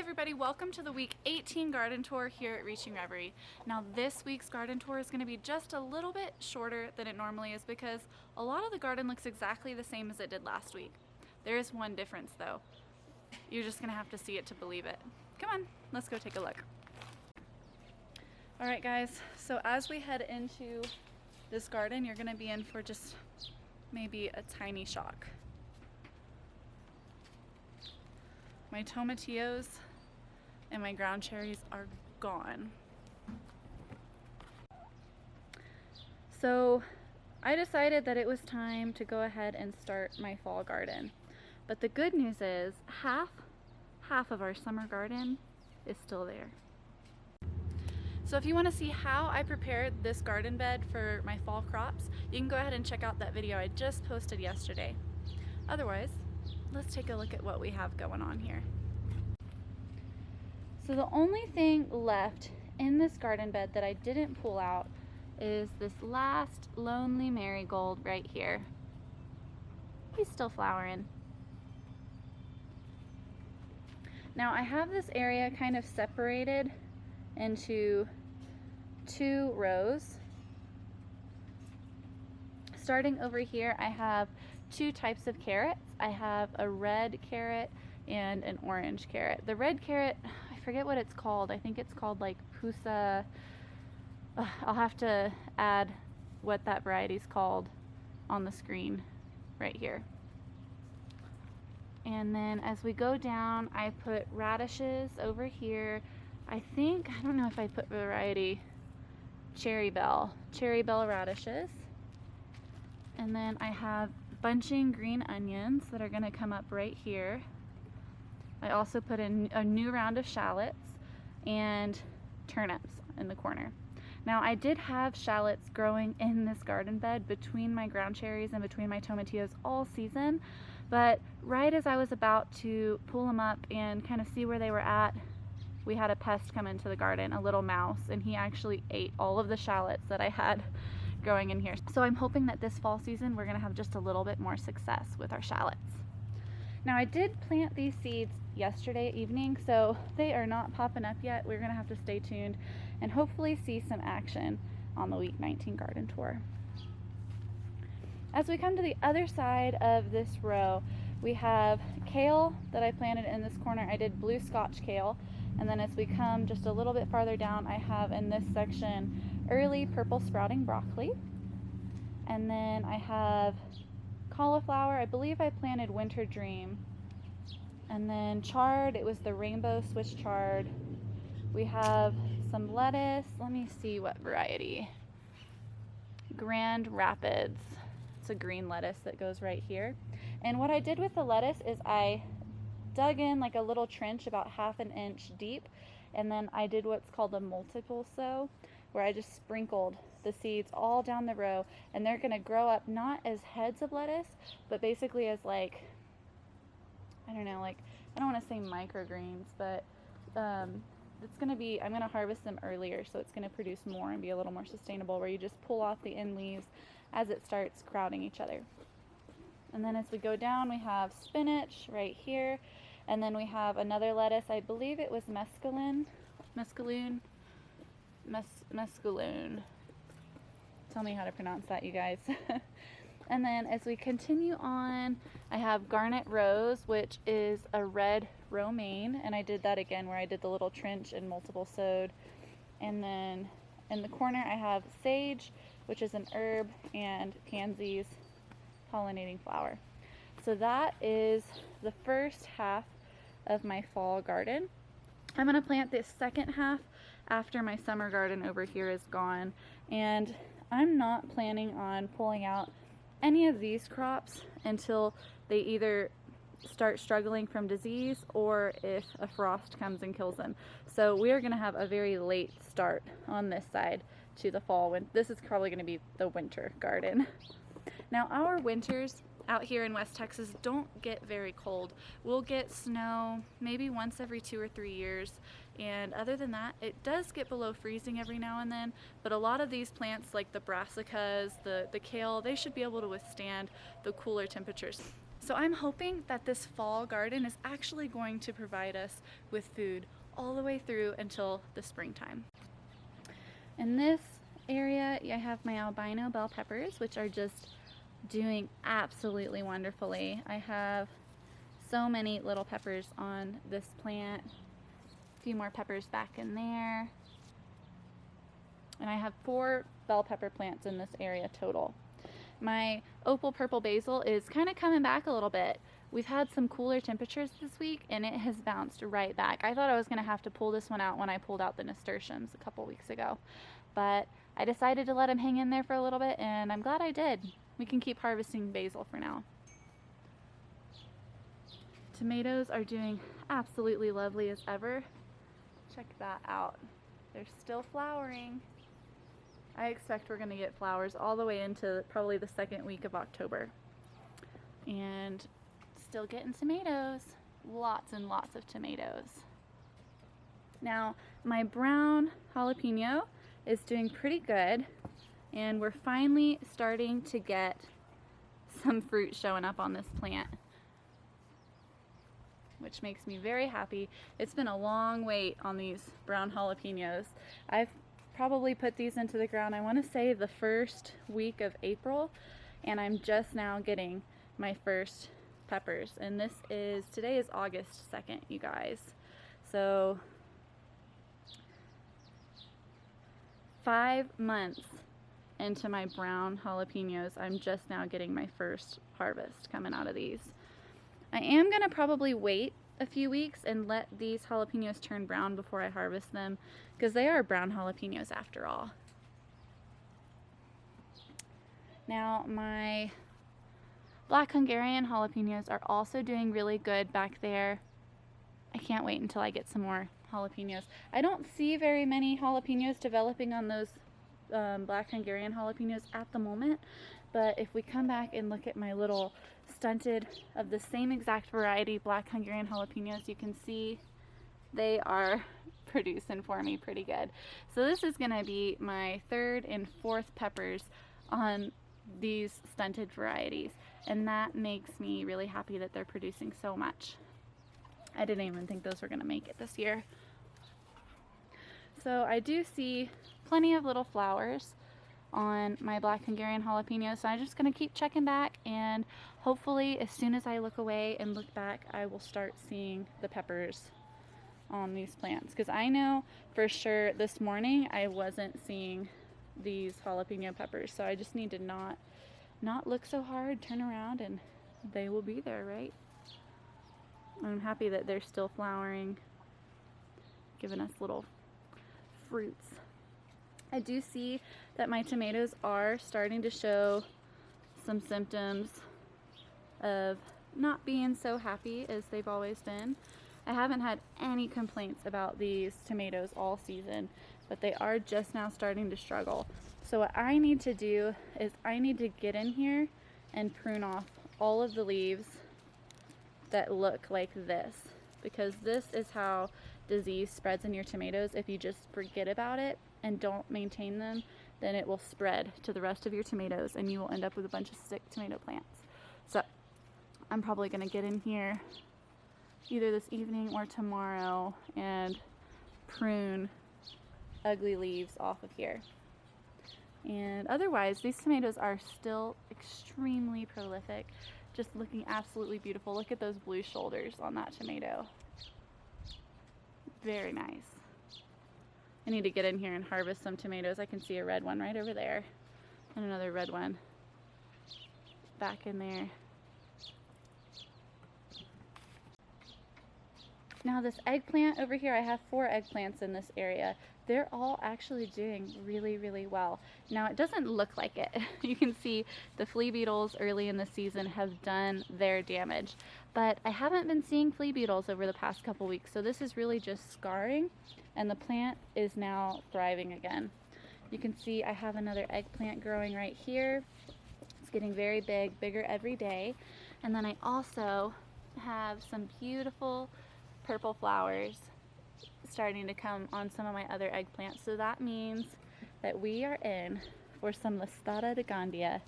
everybody, welcome to the week 18 garden tour here at Reaching Reverie. Now this week's garden tour is going to be just a little bit shorter than it normally is because a lot of the garden looks exactly the same as it did last week. There is one difference though. You're just going to have to see it to believe it. Come on, let's go take a look. Alright guys, so as we head into this garden, you're going to be in for just maybe a tiny shock. My tomatillos and my ground cherries are gone. So I decided that it was time to go ahead and start my fall garden. But the good news is half of our summer garden is still there. So if you want to see how I prepared this garden bed for my fall crops, you can go ahead and check out that video I just posted yesterday. Otherwise, let's take a look at what we have going on here. So the only thing left in this garden bed that I didn't pull out is this last lonely marigold right here. He's still flowering. Now I have this area kind of separated into two rows. Starting over here, I have two types of carrots. I have a red carrot and an orange carrot. The red carrot, I forget what it's called. I think it's called like Pusa. I'll have to add what that variety's called on the screen right here. And then as we go down, I put radishes over here. I don't know if I put variety cherry bell radishes. And then I have bunching green onions that are going to come up right here. I also put in a new round of shallots and turnips in the corner. Now I did have shallots growing in this garden bed between my ground cherries and between my tomatillos all season, but right as I was about to pull them up and kind of see where they were at, we had a pest come into the garden, a little mouse, and he actually ate all of the shallots that I had growing in here. So I'm hoping that this fall season we're going to have just a little bit more success with our shallots. Now I did plant these seeds yesterday evening, so they are not popping up yet. We're going to have to stay tuned and hopefully see some action on the week 19 garden tour. As we come to the other side of this row, we have kale that I planted in this corner. I did blue Scotch kale. And then as we come just a little bit farther down, I have in this section early purple sprouting broccoli. And then I have cauliflower. I believe I planted Winter Dream. And then chard, it was the rainbow Swiss chard. We have some lettuce. Let me see what variety. Grand Rapids. It's a green lettuce that goes right here. And what I did with the lettuce is I dug in like a little trench about 1/2 inch deep, and then I did what's called a multiple sow, where I just sprinkled the seeds all down the row, and they're going to grow up not as heads of lettuce, but basically as like, I don't know, like, I don't want to say microgreens, but it's going to be, I'm going to harvest them earlier, so it's going to produce more and be a little more sustainable, where you just pull off the end leaves as it starts crowding each other. And then as we go down, we have spinach right here. And then we have another lettuce. I believe it was mescalune. Tell me how to pronounce that, you guys. And then as we continue on, I have garnet rose, which is a red romaine. And I did that again where I did the little trench and multiple sowed. And then in the corner, I have sage, which is an herb, and pansies, pollinating flower. So that is the first half of my fall garden. I'm going to plant this second half after my summer garden over here is gone, and I'm not planning on pulling out any of these crops until they either start struggling from disease or if a frost comes and kills them. So we are going to have a very late start on this side to the fall, when this is probably going to be the winter garden. Now our winters out here in West Texas don't get very cold. We'll get snow maybe once every 2 or 3 years, and other than that it does get below freezing every now and then, but a lot of these plants like the brassicas, the kale, they should be able to withstand the cooler temperatures. So I'm hoping that this fall garden is actually going to provide us with food all the way through until the springtime. In this area, I have my albino bell peppers, which are just doing absolutely wonderfully. I have so many little peppers on this plant, a few more peppers back in there, and I have 4 bell pepper plants in this area total. My opal purple basil is kind of coming back a little bit. We've had some cooler temperatures this week and it has bounced right back. I thought I was going to have to pull this one out when I pulled out the nasturtiums a couple weeks ago, but I decided to let him hang in there for a little bit and I'm glad I did. We can keep harvesting basil for now. Tomatoes are doing absolutely lovely as ever. Check that out. They're still flowering. I expect we're going to get flowers all the way into probably the 2nd week of October. And still getting tomatoes. Lots and lots of tomatoes. Now, my brown jalapeno is doing pretty good. And we're finally starting to get some fruit showing up on this plant, which makes me very happy. It's been a long wait on these brown jalapenos. I've probably put these into the ground, I want to say the 1st week of April, and I'm just now getting my first peppers. And today is August 2nd, you guys. So 5 months into my brown jalapenos, I'm just now getting my first harvest coming out of these. I am gonna probably wait a few weeks and let these jalapenos turn brown before I harvest them, because they are brown jalapenos after all. Now, my black Hungarian jalapenos are also doing really good back there. I can't wait until I get some more jalapenos. I don't see very many jalapenos developing on those black Hungarian jalapenos at the moment, but if we come back and look at my little stunted of the same exact variety black Hungarian jalapenos, you can see they are producing for me pretty good. So this is going to be my 3rd and 4th peppers on these stunted varieties, and that makes me really happy that they're producing so much. I didn't even think those were going to make it this year. So I do see plenty of little flowers on my black Hungarian jalapeno, so I'm just going to keep checking back, and hopefully as soon as I look away and look back, I will start seeing the peppers on these plants, because I know for sure this morning I wasn't seeing these jalapeno peppers, so I just need to not look so hard, turn around, and they will be there, right? I'm happy that they're still flowering, giving us little fruits. I do see that my tomatoes are starting to show some symptoms of not being so happy as they've always been. I haven't had any complaints about these tomatoes all season, but they are just now starting to struggle. So what I need to do is I need to get in here and prune off all of the leaves that look like this, because this is how disease spreads in your tomatoes. If you just forget about it and don't maintain them, then it will spread to the rest of your tomatoes and you will end up with a bunch of sick tomato plants. So I'm probably going to get in here either this evening or tomorrow and prune ugly leaves off of here. And otherwise, these tomatoes are still extremely prolific, just looking absolutely beautiful. Look at those blue shoulders on that tomato. Very nice. I need to get in here and harvest some tomatoes. I can see a red one right over there and another red one back in there. Now this eggplant over here, I have 4 eggplants in this area. They're all actually doing really, really well. Now it doesn't look like it. You can see the flea beetles early in the season have done their damage, but I haven't been seeing flea beetles over the past couple weeks, so this is really just scarring, and the plant is now thriving again. You can see I have another eggplant growing right here. It's getting very big, bigger every day. And then I also have some beautiful purple flowers starting to come on some of my other eggplants. So that means that we are in for some Listada de Gandia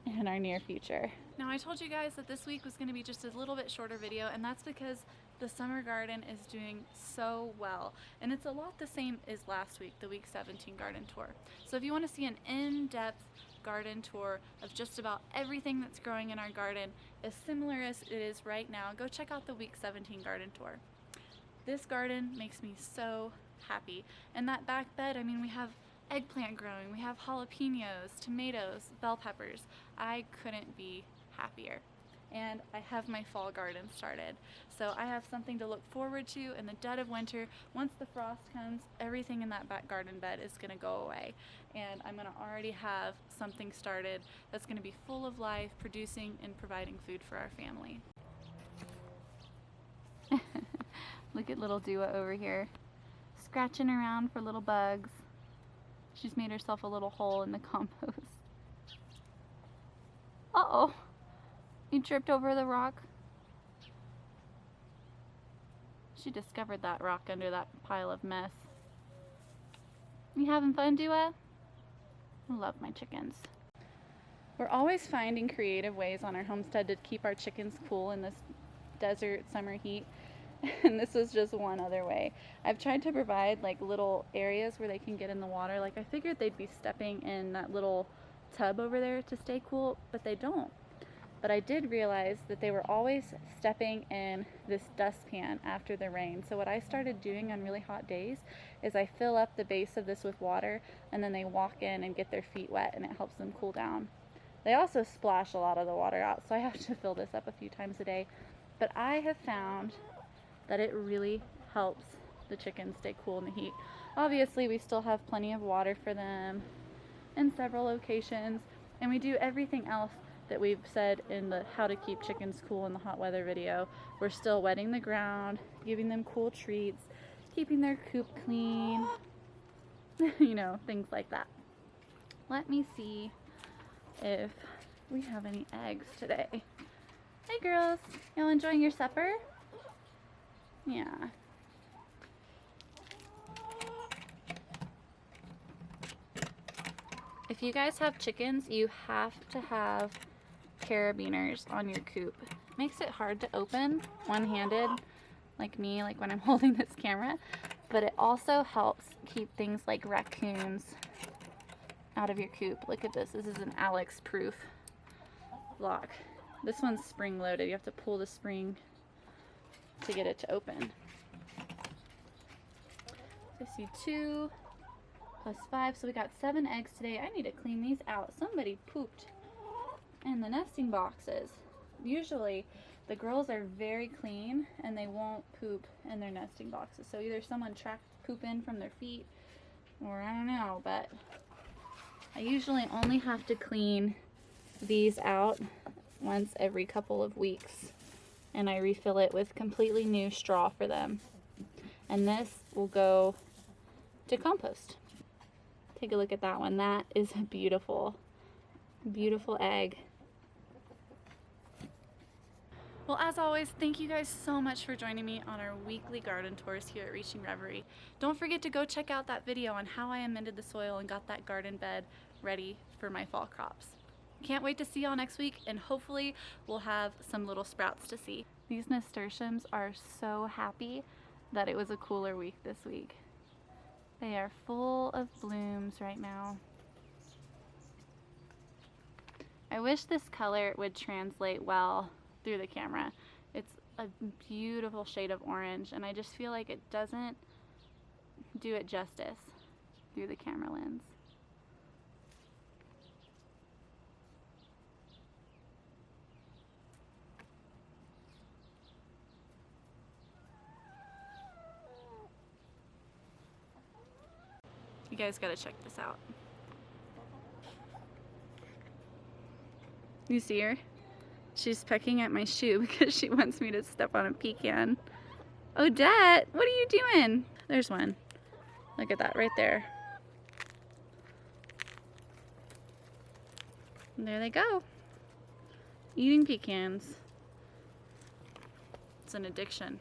in our near future. Now I told you guys that this week was going to be just a little bit shorter video, and that's because the summer garden is doing so well, and it's a lot the same as last week, the week 17 garden tour. So if you want to see an in-depth garden tour of just about everything that's growing in our garden, as similar as it is right now, go check out the week 17 garden tour. This garden makes me so happy. And that back bed, I mean, we have eggplant growing, we have jalapenos, tomatoes, bell peppers. I couldn't be happier. And I have my fall garden started. So I have something to look forward to in the dead of winter. Once the frost comes, everything in that back garden bed is going to go away. And I'm going to already have something started that's going to be full of life, producing and providing food for our family. Look at little Dua over here, scratching around for little bugs. She's made herself a little hole in the compost. Uh-oh. You tripped over the rock? She discovered that rock under that pile of mess. You having fun, Dua? I love my chickens. We're always finding creative ways on our homestead to keep our chickens cool in this desert summer heat. And this was just one other way. I've tried to provide like little areas where they can get in the water. Like I figured they'd be stepping in that little tub over there to stay cool, but they don't. But I did realize that they were always stepping in this dustpan after the rain. So what I started doing on really hot days is I fill up the base of this with water, and then they walk in and get their feet wet, and it helps them cool down. They also splash a lot of the water out, so I have to fill this up a few times a day. But I have found that it really helps the chickens stay cool in the heat. Obviously, we still have plenty of water for them in several locations, and we do everything else that we've said in the how to keep chickens cool in the hot weather video. We're still wetting the ground, giving them cool treats, keeping their coop clean, you know, things like that. Let me see if we have any eggs today. Hey girls, y'all enjoying your supper? Yeah. If you guys have chickens, you have to have carabiners on your coop. It makes it hard to open one-handed, like me, like when I'm holding this camera, but it also helps keep things like raccoons out of your coop. Look at this. This is an Alex proof lock. This one's spring loaded. You have to pull the spring to get it to open. I see 2 plus 5, so we got 7 eggs today. I need to clean these out. Somebody pooped in the nesting boxes. Usually the girls are very clean and they won't poop in their nesting boxes. So either someone tracked poop in from their feet, or I don't know, but I usually only have to clean these out once every couple of weeks, and I refill it with completely new straw for them. And this will go to compost. Take a look at that one. That is a beautiful, beautiful egg. Well, as always, thank you guys so much for joining me on our weekly garden tours here at Reaching Reverie. Don't forget to go check out that video on how I amended the soil and got that garden bed ready for my fall crops. Can't wait to see y'all next week, and hopefully we'll have some little sprouts to see. These nasturtiums are so happy that it was a cooler week this week. They are full of blooms right now. I wish this color would translate well through the camera. It's a beautiful shade of orange, and I just feel like it doesn't do it justice through the camera lens. You guys gotta check this out. You see her? She's pecking at my shoe because she wants me to step on a pecan. Odette, what are you doing? There's one. Look at that right there. And there they go. Eating pecans. It's an addiction.